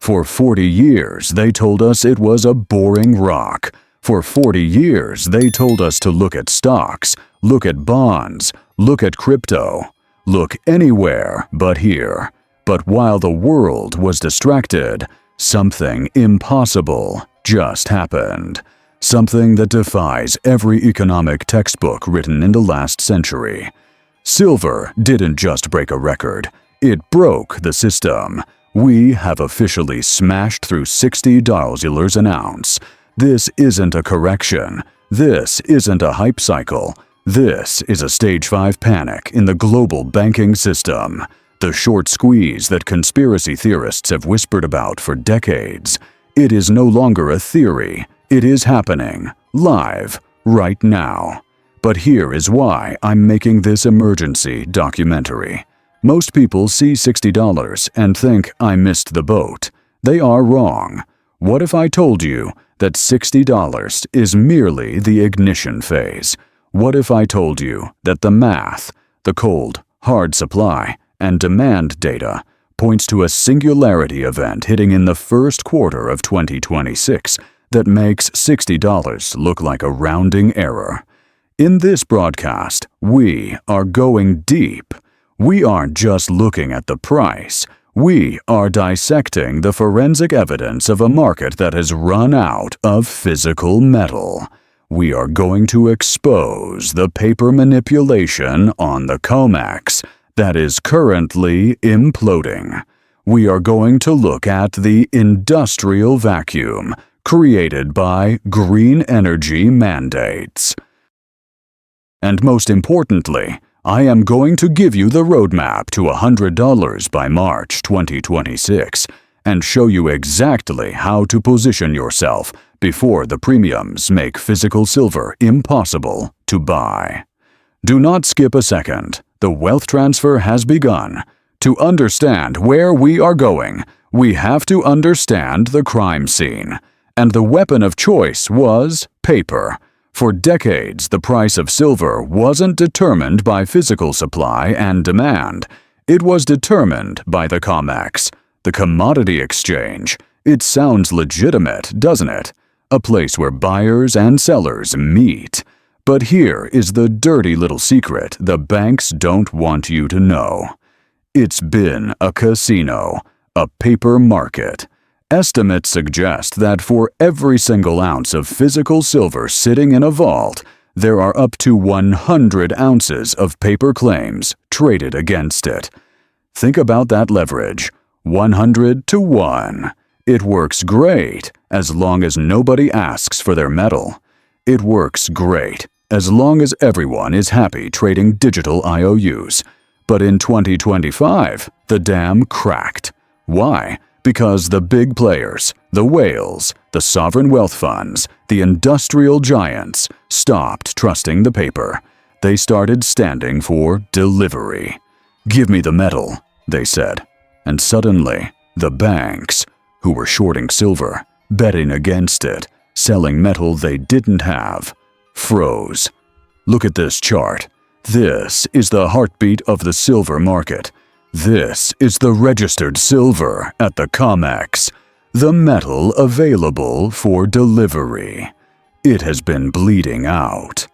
For 40 years, they told us it was a boring rock. For 40 years, they told us to look at stocks, look at bonds, look at crypto, look anywhere but here. But while the world was distracted, something impossible just happened. Something that defies every economic textbook written in the last century. Silver didn't just break a record, it broke the system. We have officially smashed through $60 an ounce. This isn't a correction. This isn't a hype cycle. This is a stage 5 panic in the global banking system. The short squeeze that conspiracy theorists have whispered about for decades. It is no longer a theory. It is happening, live, right now. But here is why I'm making this emergency documentary. Most people see $60 and think I missed the boat. They are wrong. What if I told you that $60 is merely the ignition phase? What if I told you that the math, the cold, hard supply, and demand data points to a singularity event hitting in the first quarter of 2026 that makes $60 look like a rounding error? In this broadcast, we are going deep. We aren't just looking at the price. We are dissecting the forensic evidence of a market that has run out of physical metal. We are going to expose the paper manipulation on the COMEX that is currently imploding. We are going to look at the industrial vacuum created by green energy mandates. And most importantly, I am going to give you the roadmap to $100 by March 2026 and show you exactly how to position yourself before the premiums make physical silver impossible to buy. Do not skip a second. The wealth transfer has begun. To understand where we are going, we have to understand the crime scene. And the weapon of choice was paper. For decades, the price of silver wasn't determined by physical supply and demand. It was determined by the COMEX, the commodity exchange. It sounds legitimate, doesn't it? A place where buyers and sellers meet. But here is the dirty little secret the banks don't want you to know. It's been a casino, a paper market. Estimates suggest that for every single ounce of physical silver sitting in a vault, there are up to 100 ounces of paper claims traded against it. Think about that leverage. 100 to 1. It works great as long as nobody asks for their metal. It works great as long as everyone is happy trading digital IOUs. But in 2025, the dam cracked. Why? Because the big players, the whales, the sovereign wealth funds, the industrial giants stopped trusting the paper. They started standing for delivery. Give me the metal, they said. And suddenly, the banks, who were shorting silver, betting against it, selling metal they didn't have, froze. Look at this chart. This is the heartbeat of the silver market. This is the registered silver at the COMEX, the metal available for delivery. It has been bleeding out.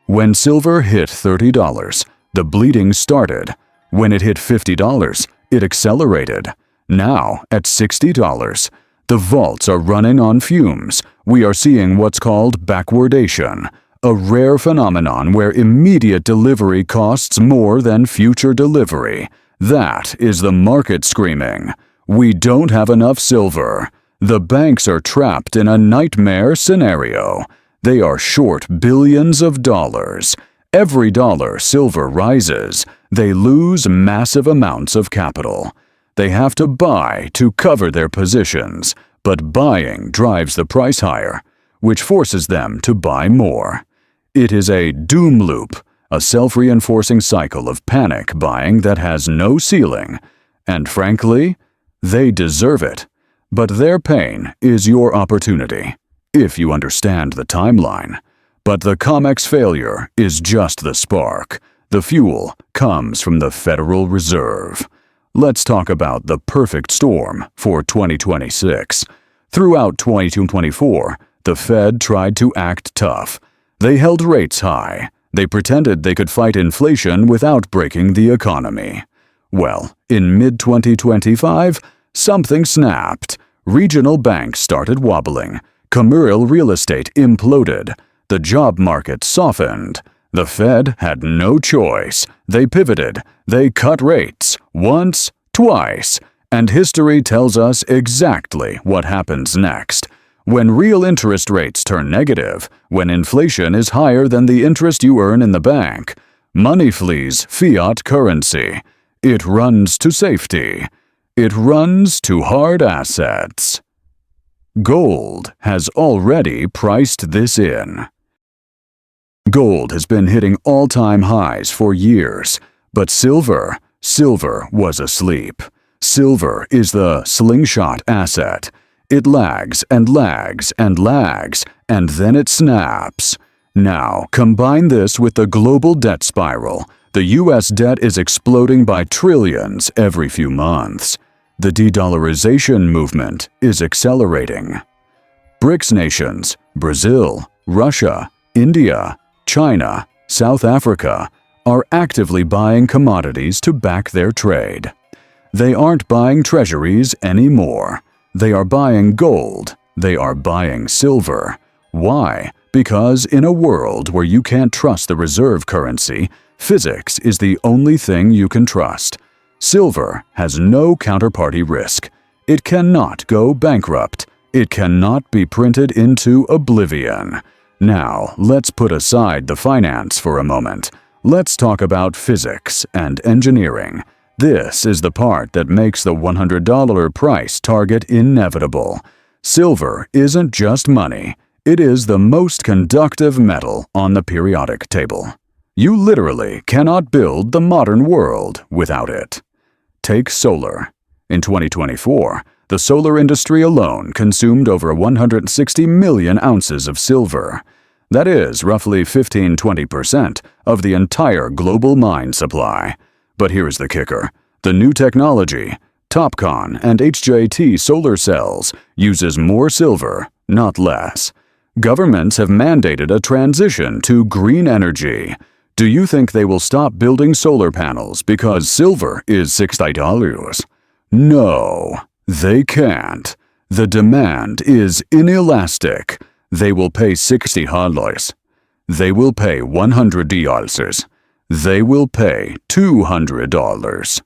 When silver hit $30, the bleeding started. When it hit $50, it accelerated. Now, at $60, the vaults are running on fumes. We are seeing what's called backwardation, a rare phenomenon where immediate delivery costs more than future delivery. That is the market screaming. We don't have enough silver. The banks are trapped in a nightmare scenario. They are short billions of dollars. Every dollar silver rises, they lose massive amounts of capital. They have to buy to cover their positions, but buying drives the price higher, which forces them to buy more. It is a doom loop, a self-reinforcing cycle of panic buying that has no ceiling. And frankly, they deserve it. But their pain is your opportunity, if you understand the timeline. But the COMEX failure is just the spark. The fuel comes from the Federal Reserve. Let's talk about the perfect storm for 2026. Throughout 2024, the Fed tried to act tough. They held rates high. They pretended they could fight inflation without breaking the economy. Well, in mid-2025, something snapped. Regional banks started wobbling. Commercial real estate imploded. The job market softened. The Fed had no choice. They pivoted. They cut rates once, twice. And history tells us exactly what happens next. When real interest rates turn negative, when inflation is higher than the interest you earn in the bank, money flees fiat currency. It runs to safety. It runs to hard assets. Gold has already priced this in. Gold has been hitting all-time highs for years, but silver was asleep. Silver is the slingshot asset. It lags and lags and lags, and then it snaps. Now, combine this with the global debt spiral. The U.S. debt is exploding by trillions every few months. The de-dollarization movement is accelerating. BRICS nations, Brazil, Russia, India, China, South Africa, are actively buying commodities to back their trade. They aren't buying treasuries anymore. They are buying gold. They are buying silver. Why? Because in a world where you can't trust the reserve currency, physics is the only thing you can trust. Silver has no counterparty risk. It cannot go bankrupt. It cannot be printed into oblivion. Now, let's put aside the finance for a moment. Let's talk about physics and engineering. This is the part that makes the $100 price target inevitable. Silver isn't just money. It is the most conductive metal on the periodic table. You literally cannot build the modern world without it. Take solar. In 2024, the solar industry alone consumed over 160 million ounces of silver. That is roughly 15–20% of the entire global mine supply. But here's the kicker. The new technology, TOPCon and HJT solar cells, uses more silver, not less. Governments have mandated a transition to green energy. Do you think they will stop building solar panels because silver is $60? No, they can't. The demand is inelastic. They will pay $60. They will pay $100. They will pay $200.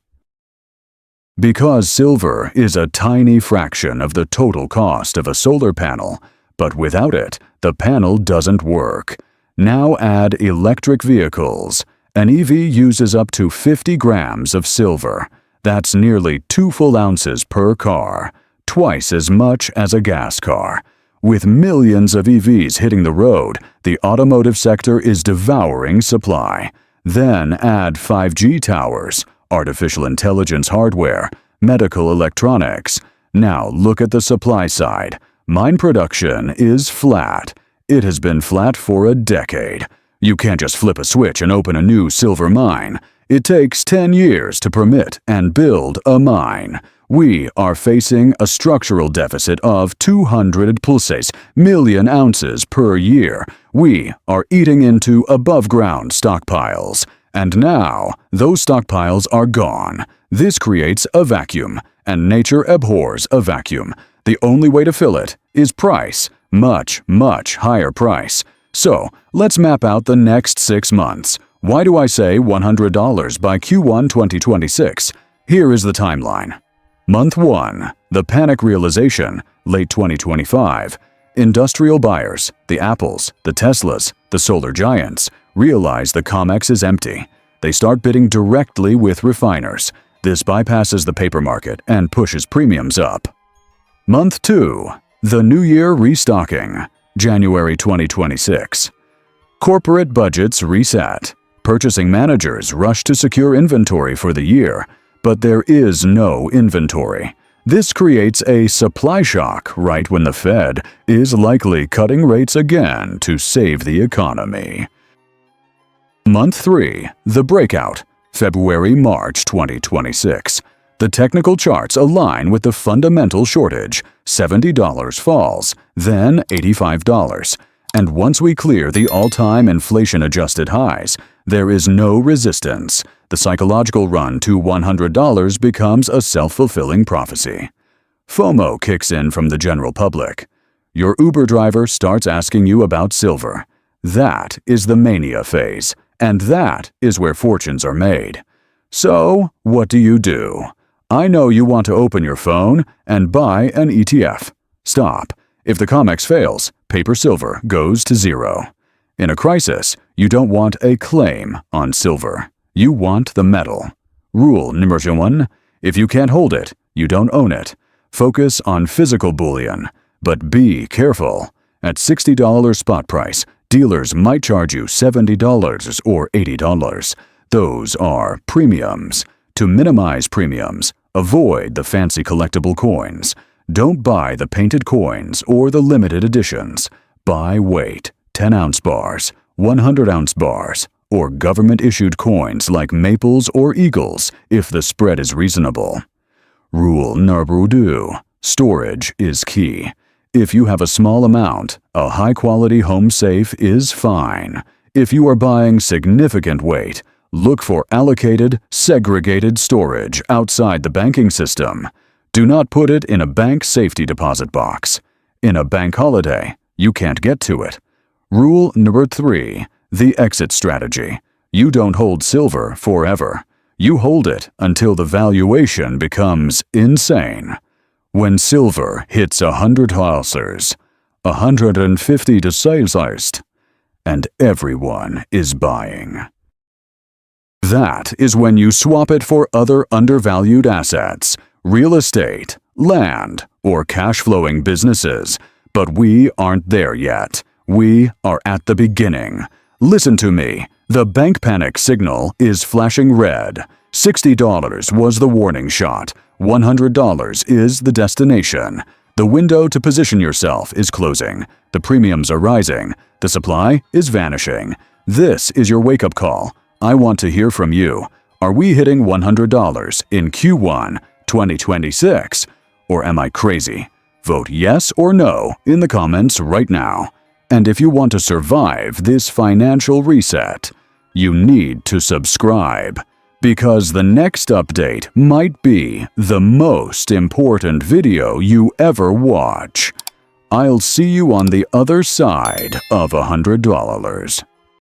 Because silver is a tiny fraction of the total cost of a solar panel, but without it, the panel doesn't work. Now add electric vehicles. An EV uses up to 50 grams of silver. That's nearly 2 full ounces per car, twice as much as a gas car. With millions of EVs hitting the road, the automotive sector is devouring supply. Then add 5G towers, artificial intelligence hardware, medical electronics. Now look at the supply side. Mine production is flat. It has been flat for a decade. You can't just flip a switch and open a new silver mine. It takes 10 years to permit and build a mine. We are facing a structural deficit of 200+ million ounces per year. We are eating into above-ground stockpiles. And now, those stockpiles are gone. This creates a vacuum, and nature abhors a vacuum. The only way to fill it is price. Much, much higher price. So, let's map out the next 6 months. Why do I say $100 by Q1 2026? Here is the timeline. Month 1, the panic realization, late 2025. Industrial buyers, the Apples, the Teslas, the solar giants, realize the COMEX is empty. They start bidding directly with refiners. This bypasses the paper market and pushes premiums up. Month 2, the New Year restocking, January 2026. Corporate budgets reset. Purchasing managers rush to secure inventory for the year, but there is no inventory. This creates a supply shock right when the Fed is likely cutting rates again to save the economy. Month 3, the breakout, February-March 2026. The technical charts align with the fundamental shortage. $70 falls, then $85. And once we clear the all-time inflation-adjusted highs, there is no resistance. The psychological run to $100 becomes a self-fulfilling prophecy. FOMO kicks in from the general public. Your Uber driver starts asking you about silver. That is the mania phase, and that is where fortunes are made. So, what do? I know you want to open your phone and buy an ETF. Stop. If the COMEX fails, paper silver goes to zero. In a crisis, you don't want a claim on silver. You want the metal. Rule number 1. If you can't hold it, you don't own it. Focus on physical bullion, but be careful. At $60 spot price, dealers might charge you $70 or $80. Those are premiums. To minimize premiums, avoid the fancy collectible coins. Don't buy the painted coins or the limited editions. Buy weight, 10-ounce bars, 100-ounce bars, or government-issued coins like maples or eagles if the spread is reasonable. Rule number 2. Storage is key. If you have a small amount, a high-quality home safe is fine. If you are buying significant weight, look for allocated, segregated storage outside the banking system. Do not put it in a bank safety deposit box. In a bank holiday, you can't get to it. Rule number 3. The exit strategy. You don't hold silver forever. You hold it until the valuation becomes insane. When silver hits $100, 150 to sales, and everyone is buying. That is when you swap it for other undervalued assets, real estate, land, or cash-flowing businesses. But we aren't there yet. We are at the beginning. Listen to me. The bank panic signal is flashing red. $60 was the warning shot. $100 is the destination. The window to position yourself is closing. The premiums are rising. The supply is vanishing. This is your wake-up call. I want to hear from you. Are we hitting $100 in Q1 2026? Or am I crazy? Vote yes or no in the comments right now. And if you want to survive this financial reset, you need to subscribe, because the next update might be the most important video you ever watch. I'll see you on the other side of $100.